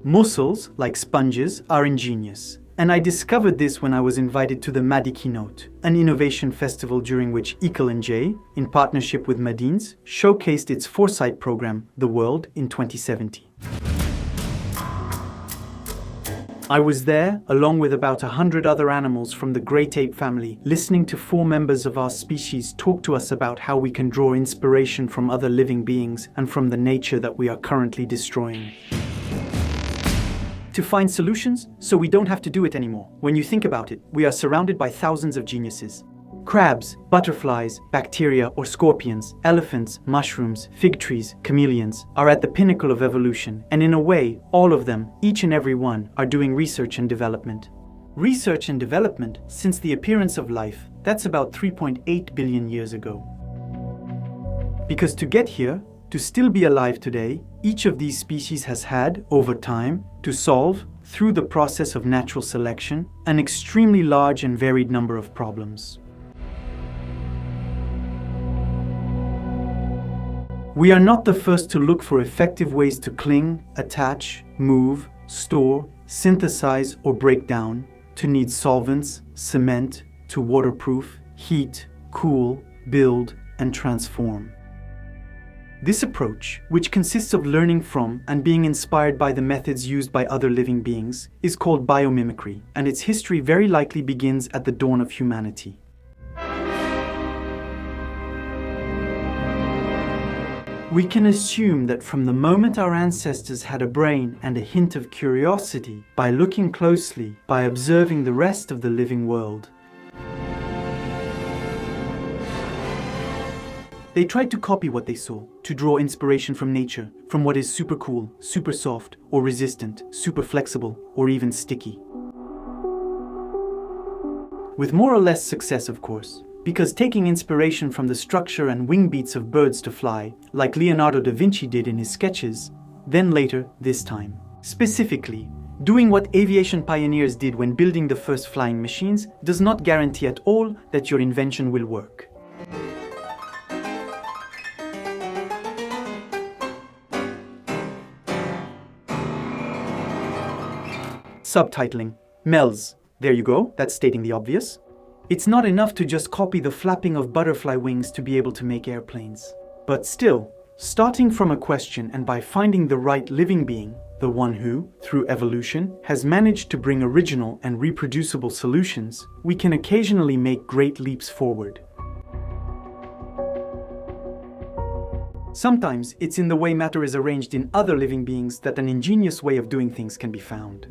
Mussels, like sponges, are ingenious. And I discovered this when I was invited to the Madi Keynote, an innovation festival during which J, in partnership with Madines, showcased its foresight program, The World, in 2070. I was there, along with about 100 other animals from the great ape family, listening to 4 members of our species talk to us about how we can draw inspiration from other living beings and from the nature that we are currently destroying. To find solutions, so we don't have to do it anymore. When you think about it, we are surrounded by thousands of geniuses. Crabs, butterflies, bacteria or scorpions, elephants, mushrooms, fig trees, chameleons are at the pinnacle of evolution, and in a way, all of them, each and every one, are doing research and development. Research and development since the appearance of life, that's about 3.8 billion years ago. Because to get here, to still be alive today, each of these species has had, over time, to solve, through the process of natural selection, an extremely large and varied number of problems. We are not the first to look for effective ways to cling, attach, move, store, synthesize, or break down, to need solvents, cement, to waterproof, heat, cool, build, and transform. This approach, which consists of learning from and being inspired by the methods used by other living beings, is called biomimicry, and its history very likely begins at the dawn of humanity. We can assume that from the moment our ancestors had a brain and a hint of curiosity, by looking closely, by observing the rest of the living world, they tried to copy what they saw, to draw inspiration from nature, from what is super cool, super soft, or resistant, super flexible, or even sticky. With more or less success, of course. Because taking inspiration from the structure and wing beats of birds to fly, like Leonardo da Vinci did in his sketches, then later, this time. Specifically, doing what aviation pioneers did when building the first flying machines does not guarantee at all that your invention will work. Subtitling. MELS. There you go, that's stating the obvious. It's not enough to just copy the flapping of butterfly wings to be able to make airplanes. But still, starting from a question and by finding the right living being, the one who, through evolution, has managed to bring original and reproducible solutions, we can occasionally make great leaps forward. Sometimes it's in the way matter is arranged in other living beings that an ingenious way of doing things can be found.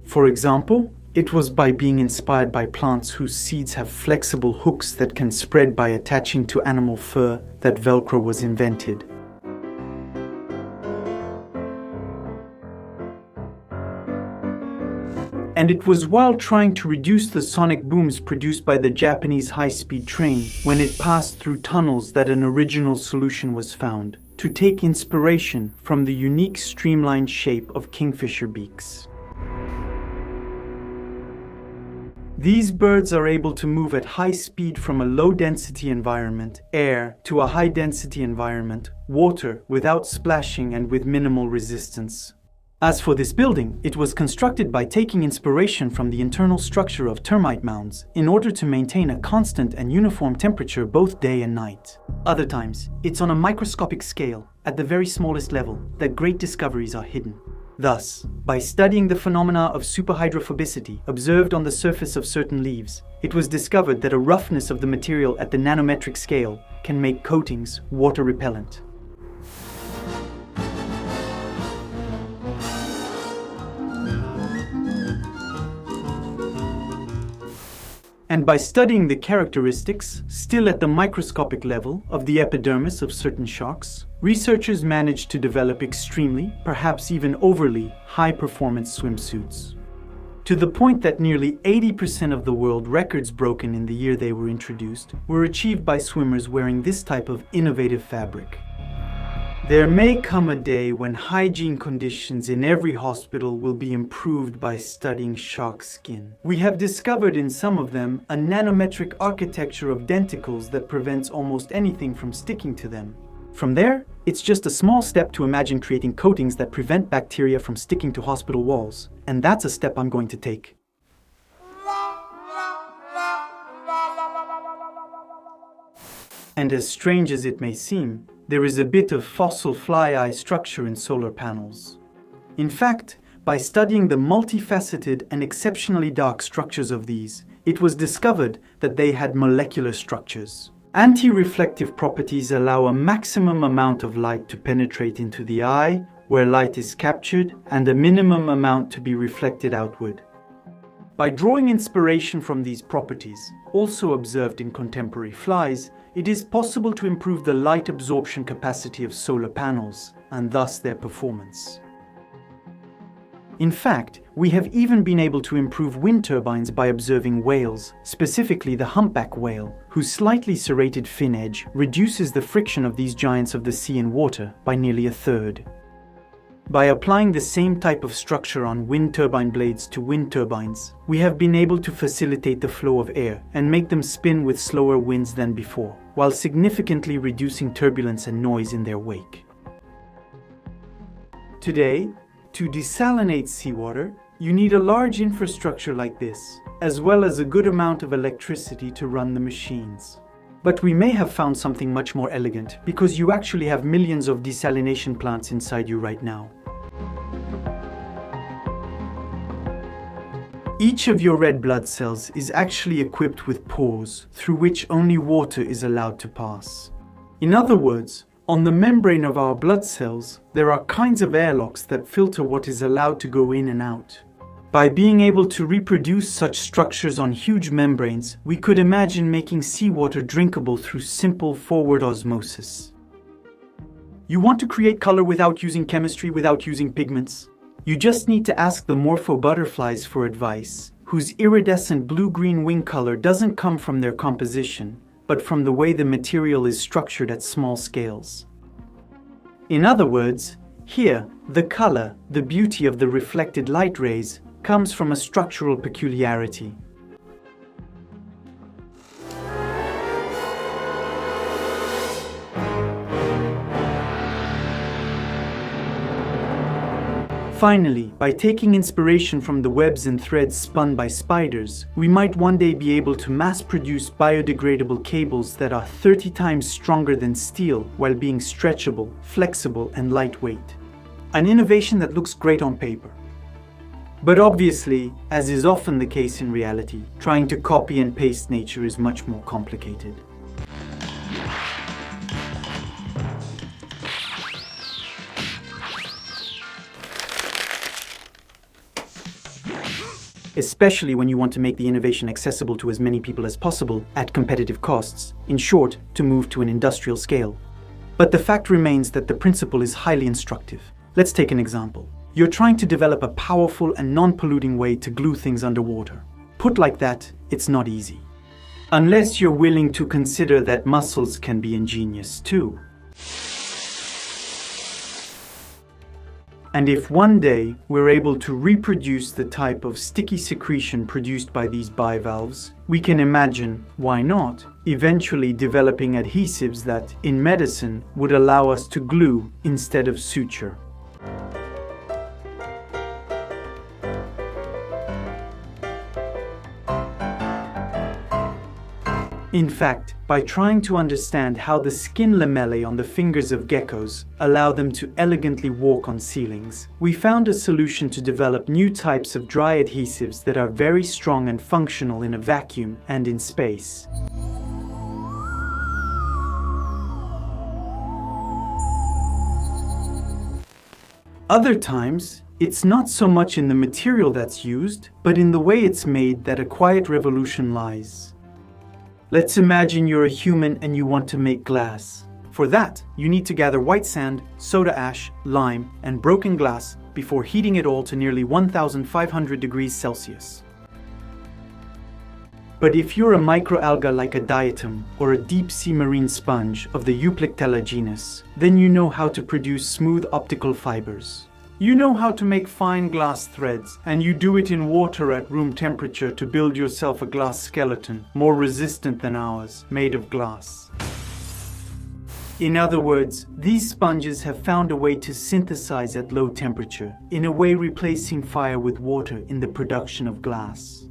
For example, it was by being inspired by plants whose seeds have flexible hooks that can spread by attaching to animal fur that Velcro was invented. And it was while trying to reduce the sonic booms produced by the Japanese high-speed train when it passed through tunnels that an original solution was found, to take inspiration from the unique streamlined shape of kingfisher beaks. These birds are able to move at high speed from a low-density environment, air, to a high-density environment, water, without splashing and with minimal resistance. As for this building, it was constructed by taking inspiration from the internal structure of termite mounds in order to maintain a constant and uniform temperature both day and night. Other times, it's on a microscopic scale, at the very smallest level, that great discoveries are hidden. Thus, by studying the phenomena of superhydrophobicity observed on the surface of certain leaves, it was discovered that a roughness of the material at the nanometric scale can make coatings water repellent. And by studying the characteristics, still at the microscopic level, of the epidermis of certain sharks, researchers managed to develop extremely, perhaps even overly, high-performance swimsuits. To the point that nearly 80% of the world records broken in the year they were introduced were achieved by swimmers wearing this type of innovative fabric. There may come a day when hygiene conditions in every hospital will be improved by studying shark skin. We have discovered in some of them a nanometric architecture of denticles that prevents almost anything from sticking to them. From there, it's just a small step to imagine creating coatings that prevent bacteria from sticking to hospital walls, and that's a step I'm going to take. And as strange as it may seem, there is a bit of fossil fly eye structure in solar panels. In fact, by studying the multifaceted and exceptionally dark structures of these, it was discovered that they had molecular structures. Anti-reflective properties allow a maximum amount of light to penetrate into the eye, where light is captured, and a minimum amount to be reflected outward. By drawing inspiration from these properties, also observed in contemporary flies, it is possible to improve the light absorption capacity of solar panels, and thus their performance. In fact, we have even been able to improve wind turbines by observing whales, specifically the humpback whale, whose slightly serrated fin edge reduces the friction of these giants of the sea and water by nearly a third. By applying the same type of structure on wind turbine blades to wind turbines, we have been able to facilitate the flow of air and make them spin with slower winds than before, while significantly reducing turbulence and noise in their wake. Today, to desalinate seawater, you need a large infrastructure like this, as well as a good amount of electricity to run the machines. But we may have found something much more elegant, because you actually have millions of desalination plants inside you right now. Each of your red blood cells is actually equipped with pores, through which only water is allowed to pass. In other words, on the membrane of our blood cells, there are kinds of airlocks that filter what is allowed to go in and out. By being able to reproduce such structures on huge membranes, we could imagine making seawater drinkable through simple forward osmosis. You want to create color without using chemistry, without using pigments? You just need to ask the morpho butterflies for advice, whose iridescent blue-green wing color doesn't come from their composition, but from the way the material is structured at small scales. In other words, here, the color, the beauty of the reflected light rays, comes from a structural peculiarity. Finally, by taking inspiration from the webs and threads spun by spiders, we might one day be able to mass-produce biodegradable cables that are 30 times stronger than steel while being stretchable, flexible, and lightweight. An innovation that looks great on paper. But obviously, as is often the case in reality, trying to copy and paste nature is much more complicated. Especially when you want to make the innovation accessible to as many people as possible at competitive costs, in short, to move to an industrial scale. But the fact remains that the principle is highly instructive. Let's take an example. You're trying to develop a powerful and non-polluting way to glue things underwater. Put like that, it's not easy. Unless you're willing to consider that muscles can be ingenious too. And if one day we're able to reproduce the type of sticky secretion produced by these bivalves, we can imagine, why not, eventually developing adhesives that, in medicine, would allow us to glue instead of suture. In fact, by trying to understand how the skin lamellae on the fingers of geckos allow them to elegantly walk on ceilings, we found a solution to develop new types of dry adhesives that are very strong and functional in a vacuum and in space. Other times, it's not so much in the material that's used, but in the way it's made that a quiet revolution lies. Let's imagine you're a human and you want to make glass. For that, you need to gather white sand, soda ash, lime, and broken glass before heating it all to nearly 1,500 degrees Celsius. But if you're a microalga like a diatom or a deep-sea marine sponge of the Euplectella genus, then you know how to produce smooth optical fibers. You know how to make fine glass threads, and you do it in water at room temperature to build yourself a glass skeleton, more resistant than ours, made of glass. In other words, these sponges have found a way to synthesize at low temperature, in a way replacing fire with water in the production of glass.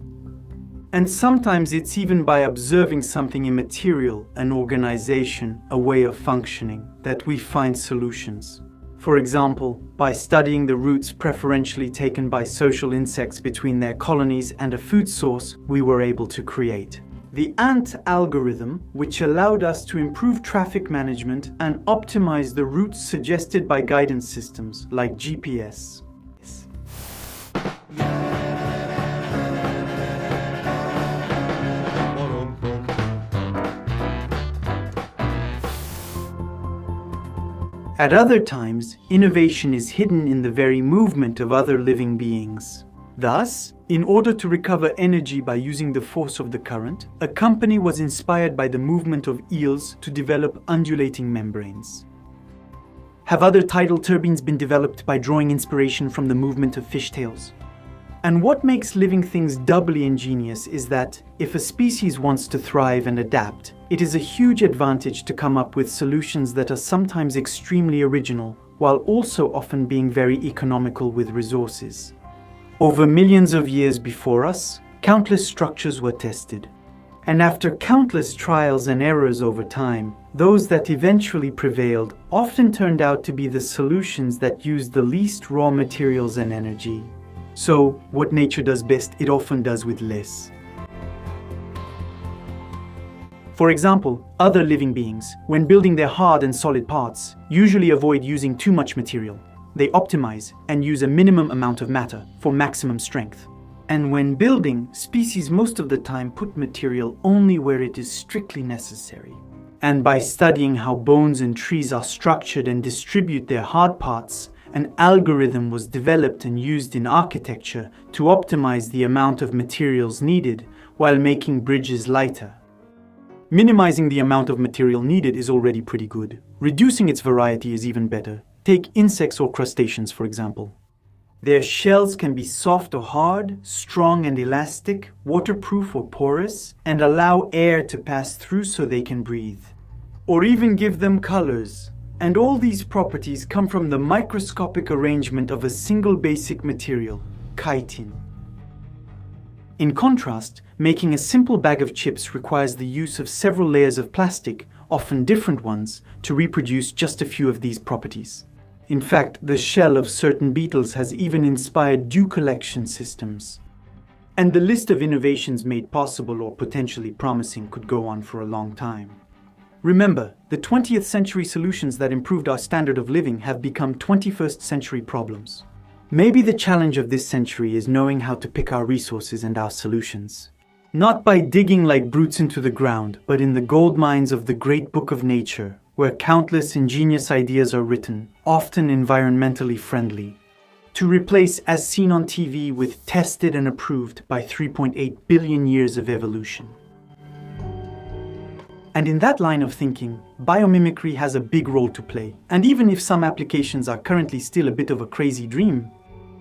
And sometimes it's even by observing something immaterial, an organization, a way of functioning, that we find solutions. For example, by studying the routes preferentially taken by social insects between their colonies and a food source, we were able to create the ant algorithm, which allowed us to improve traffic management and optimize the routes suggested by guidance systems like GPS. At other times, innovation is hidden in the very movement of other living beings. Thus, in order to recover energy by using the force of the current, a company was inspired by the movement of eels to develop undulating membranes. Have other tidal turbines been developed by drawing inspiration from the movement of fishtails? And what makes living things doubly ingenious is that, if a species wants to thrive and adapt, it is a huge advantage to come up with solutions that are sometimes extremely original, while also often being very economical with resources. Over millions of years before us, countless structures were tested. And after countless trials and errors over time, those that eventually prevailed often turned out to be the solutions that used the least raw materials and energy. So, what nature does best, it often does with less. For example, other living beings, when building their hard and solid parts, usually avoid using too much material. They optimize and use a minimum amount of matter for maximum strength. And when building, species most of the time put material only where it is strictly necessary. And by studying how bones and trees are structured and distribute their hard parts, an algorithm was developed and used in architecture to optimize the amount of materials needed while making bridges lighter. Minimizing the amount of material needed is already pretty good. Reducing its variety is even better. Take insects or crustaceans, for example. Their shells can be soft or hard, strong and elastic, waterproof or porous, and allow air to pass through so they can breathe. Or even give them colors. And all these properties come from the microscopic arrangement of a single basic material, chitin. In contrast, making a simple bag of chips requires the use of several layers of plastic, often different ones, to reproduce just a few of these properties. In fact, the shell of certain beetles has even inspired dew collection systems. And the list of innovations made possible or potentially promising could go on for a long time. Remember, the 20th century solutions that improved our standard of living have become 21st century problems. Maybe the challenge of this century is knowing how to pick our resources and our solutions. Not by digging like brutes into the ground, but in the gold mines of the great book of nature, where countless ingenious ideas are written, often environmentally friendly, to replace as seen on TV with tested and approved by 3.8 billion years of evolution. And in that line of thinking, biomimicry has a big role to play. And even if some applications are currently still a bit of a crazy dream,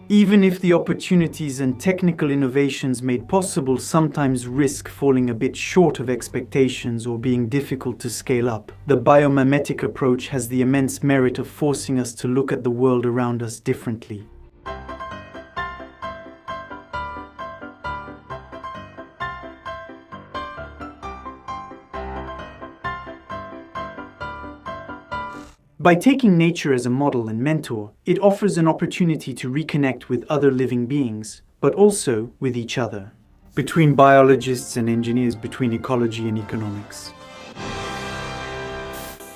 even if the opportunities and technical innovations made possible sometimes risk falling a bit short of expectations or being difficult to scale up, the biomimetic approach has the immense merit of forcing us to look at the world around us differently. By taking nature as a model and mentor, it offers an opportunity to reconnect with other living beings, but also with each other, between biologists and engineers, between ecology and economics.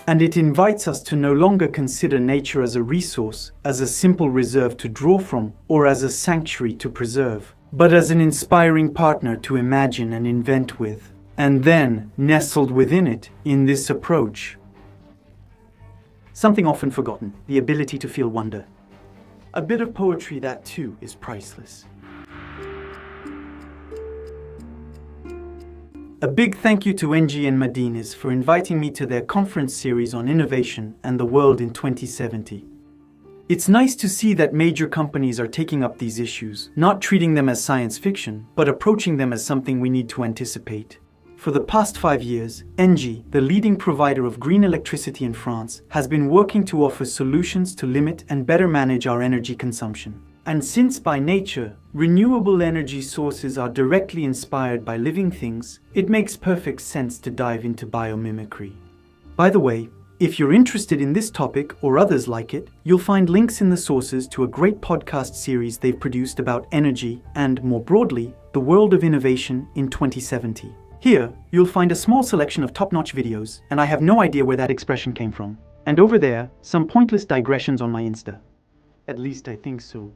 And it invites us to no longer consider nature as a resource, as a simple reserve to draw from, or as a sanctuary to preserve, but as an inspiring partner to imagine and invent with. And then, nestled within it, in this approach, something often forgotten, the ability to feel wonder. A bit of poetry that too is priceless. A big thank you to NG and Madines for inviting me to their conference series on innovation and the world in 2070. It's nice to see that major companies are taking up these issues, not treating them as science fiction, but approaching them as something we need to anticipate. For the past 5 years, ENGIE, the leading provider of green electricity in France, has been working to offer solutions to limit and better manage our energy consumption. And since by nature, renewable energy sources are directly inspired by living things, it makes perfect sense to dive into biomimicry. By the way, if you're interested in this topic or others like it, you'll find links in the sources to a great podcast series they've produced about energy and, more broadly, the world of innovation in 2070. Here, you'll find a small selection of top-notch videos, and I have no idea where that expression came from. And over there, some pointless digressions on my Insta. At least I think so.